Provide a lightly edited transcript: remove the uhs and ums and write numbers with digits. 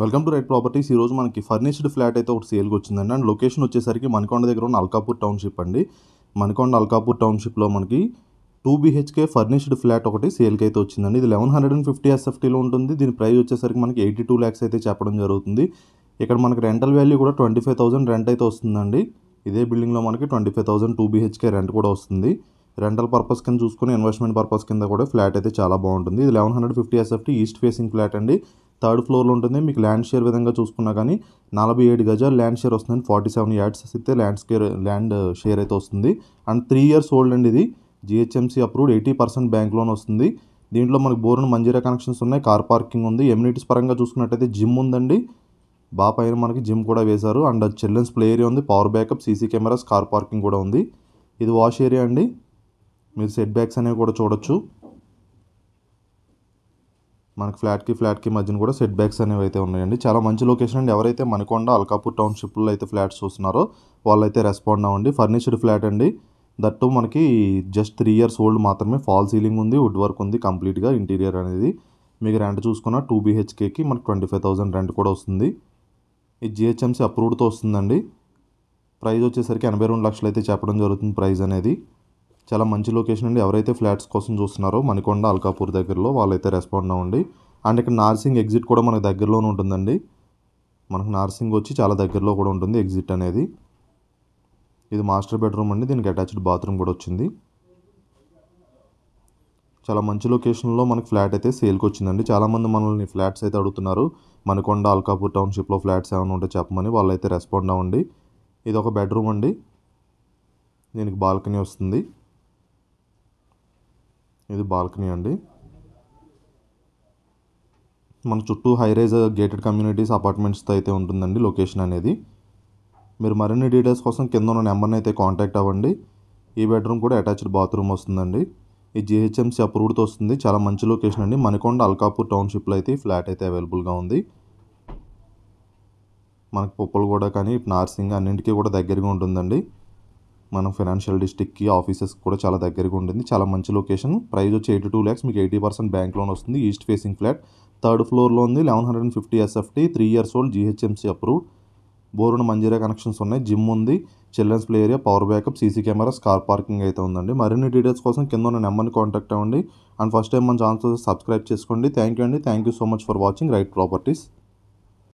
Welcome to right properties. ఈరోజు మనకి furnished flat అయితే ఒకటి సేల్కి వచ్చిందండి. అండ్ లొకేషన్ వచ్చేసరికి మణికొండ దగ్గర ఉన్న అల్కాపూర్ టౌన్షిప్ అండి. మణికొండ అల్కాపూర్ టౌన్షిప్లో మనకి 2 BHK ఫర్నిష్డ్ ఫ్లాట్ ఒకటి సేల్కి అయితే వచ్చిందండి. ఇది 1150 SFTలో ఉంటుంది. దీని ప్రైస్ వచ్చేసరికి మనకి 82 lakhs అయితే చెప్పడం జరుగుతుంది. ఇక్కడ మనకి రెంటల్ వాల్యూ కూడా 25,000 రెంట్ అయితే వస్తుందండి. ఇదే బిల్డింగ్లో మనకి 25,000 2 BHK రెంట్ కూడా వస్తుంది. రెంటల్ పర్పస్ కింద చూసుకుని ఇన్వెస్ట్మెంట్ పర్పస్ కింద కూడా ఫ్లాట్ అయితే చాలా బాగుంటుంది. ఇది 1150 SFT ఈస్ట్ ఫేసింగ్ ఫ్లాట్ అండి. 3rd ఫ్లోర్లో ఉంటుంది. మీకు ల్యాండ్ షేర్ విధంగా చూసుకున్నా కానీ 47 గజాలు ల్యాండ్ షేర్ వస్తుంది. 47 yards అయితే ల్యాండ్ షేర్ అయితే వస్తుంది. అండ్ 3 years ఓల్డ్ అండి. ఇది GHMC అప్రూవ్డ్ 80% బ్యాంక్ లోన్ వస్తుంది. దీంట్లో మనకి బోర్ మంజీరా కనెక్షన్స్ ఉన్నాయి. కార్ పార్కింగ్ ఉంది. ఎమ్యూనిటీస్ పరంగా చూసుకున్నట్టయితే జిమ్ ఉందండి. పైన మనకి జిమ్ కూడా వేశారు. అండ్ చిల్డ్రన్స్ ప్లే ఏరియా ఉంది. Power backup, CC cameras, car parking కూడా ఉంది. ఇది వాష్ ఏరియా అండి. మీరు సెట్ బ్యాక్స్ అనేవి కూడా చూడొచ్చు. మనకి ఫ్లాట్కి మధ్యన కూడా సెట్ బ్యాక్స్ అనేవి అయితే ఉన్నాయండి. చాలా మంచి లొకేషన్ అండి. ఎవరైతే మణికొండ అల్కాపూర్ టౌన్షిప్లో అయితే ఫ్లాట్స్ చూస్తున్నారో వాళ్ళైతే రెస్పాండ్ అవ్వండి. ఫర్నిష్డ్ ఫ్లాట్ అండి. దట్టు మనకి జస్ట్ 3 years ఓల్డ్ మాత్రమే. ఫాల్ సీలింగ్ ఉంది, వుడ్ వర్క్ ఉంది కంప్లీట్గా. ఇంటీరియర్ అనేది మీకు రెంట్ చూసుకున్న 2 BHKకి మనకి 25,000 రెంట్ కూడా వస్తుంది. ఇది GHMC అప్రూవ్డ్తో వస్తుందండి. ప్రైస్ వచ్చేసరికి 82 లక్షలు అయితే చెప్పడం జరుగుతుంది ప్రైస్ అనేది. చాలా మంచి లొకేషన్ అండి. ఎవరైతే ఫ్లాట్స్ కోసం చూస్తున్నారో మణికొండ అల్కాపూర్ దగ్గరలో వాళ్ళైతే రెస్పాండ్ అవ్వండి. అండ్ ఇక్కడ నార్సింగ్ ఎగ్జిట్ కూడా మనకు దగ్గరలోనే ఉంటుందండి. మనకు నార్సింగ్ వచ్చి చాలా దగ్గరలో కూడా ఉంటుంది ఎగ్జిట్ అనేది. ఇది మాస్టర్ బెడ్రూమ్ అండి. దీనికి అటాచ్డ్ బాత్రూమ్ కూడా వచ్చింది. చాలా మంచి లొకేషన్లో మనకి ఫ్లాట్ అయితే సేల్కి వచ్చిందండి. చాలామంది మనల్ని ఫ్లాట్స్ అయితే అడుగుతున్నారు. మణికొండ అల్కాపూర్ టౌన్షిప్లో ఫ్లాట్స్ ఏమైనా ఉంటే చెప్పమని. వాళ్ళైతే రెస్పాండ్ అవ్వండి. ఇది ఒక బెడ్రూమ్ అండి. దీనికి బాల్కనీ వస్తుంది. ఇది బాల్కనీ అండి. మన చుట్టూ హైరైజ్ గేటెడ్ కమ్యూనిటీస్ అపార్ట్మెంట్స్తో అయితే ఉంటుందండి లొకేషన్ అనేది. మీరు మరిన్ని డీటెయిల్స్ కోసం కింద ఉన్న నెంబర్ని అయితే కాంటాక్ట్ అవ్వండి. ఈ బెడ్రూమ్ కూడా అటాచ్డ్ బాత్రూమ్ వస్తుందండి. ఈ GHMC అప్రూవ్డ్తో వస్తుంది. చాలా మంచి లొకేషన్ అండి. మణికొండ అల్కాపూర్ టౌన్షిప్లో అయితే ఫ్లాట్ అయితే అవైలబుల్గా ఉంది. మనకు పుప్పలగూడ కానీ నార్సింగ్ అన్నింటికీ కూడా దగ్గరగా ఉంటుందండి. మన ఫైనాన్షియల్ డిస్ట్రిక్ట్కి ఆఫీసెస్ కూడా చాలా దగ్గరగా ఉంటుంది. చాలా మంచి లొకేషన్. ప్రైస్ వచ్చి 82 lakhs. మీకు 80% బ్యాంక్ లోన్ వస్తుంది. ఈస్ట్ ఫేసింగ్ ఫ్లాట్ 3rd ఫ్లోర్లో ఉంది. 1150 SFT 3 years old GHMC approved. బోరున మంజీరా కనెక్షన్స్ ఉన్నాయి. జిమ్ ఉంది. Children's play area, power backup, CC cameras, car parking అయితే ఉందండి. మరిన్ని డీటెయిల్స్ కోసం కింద ఉన్న నెంబర్ని కాంటాక్ట్ అవ్వండి. అండ్ ఫస్ట్ టైం మన ఛానల్ సబ్స్క్రైబ్ చేసుకోండి. థ్యాంక్ యూ అండి. Thank you so much for watching right properties.